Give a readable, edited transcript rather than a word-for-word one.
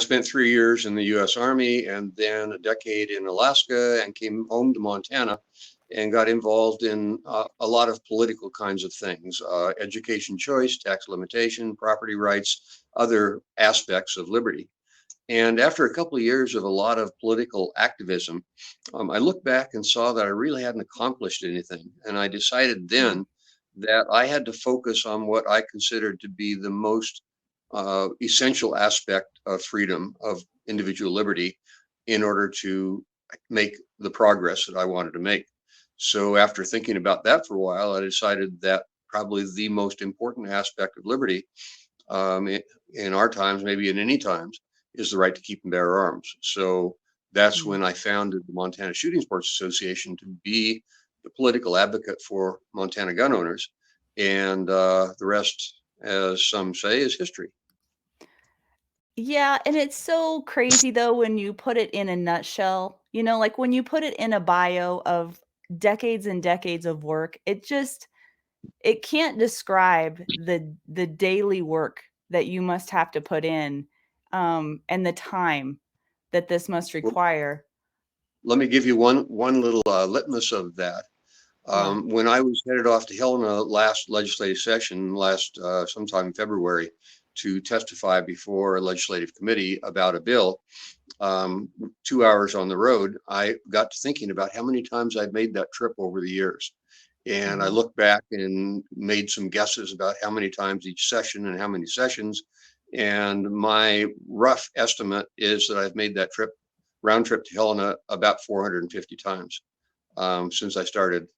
spent 3 years in the U.S. Army and then a decade in Alaska and came home to Montana and got involved in a lot of political kinds of things, education choice, tax limitation, property rights, other aspects of liberty. And after a couple of years of a lot of political activism, I looked back and saw that I really hadn't accomplished anything. And I decided Mm. then that I had to focus on what I considered to be the most essential aspect of freedom, of individual liberty, in order to make the progress that I wanted to make. So after thinking about that for a while, I decided that probably the most important aspect of liberty in our times, maybe in any times, is the right to keep and bear arms. So that's Mm. when I founded the Montana Shooting Sports Association to be the political advocate for Montana gun owners. And the rest, as some say, is history. Yeah, and it's so crazy though when you put it in a nutshell, like when you put it in a bio of decades and decades of work, it can't describe the daily work that you must have to put in, and the time that this must Well, require. let me give you one little litmus of that. Yeah. When I was headed off to Helena last legislative session, last sometime in February, to testify before a legislative committee about a bill, 2 hours on the road, I got to thinking about how many times I'd made that trip over the years. And I Mhm. looked back and made some guesses about how many times each session and how many sessions. And my rough estimate is that I've made that trip, round trip to Helena, about 450 times since I started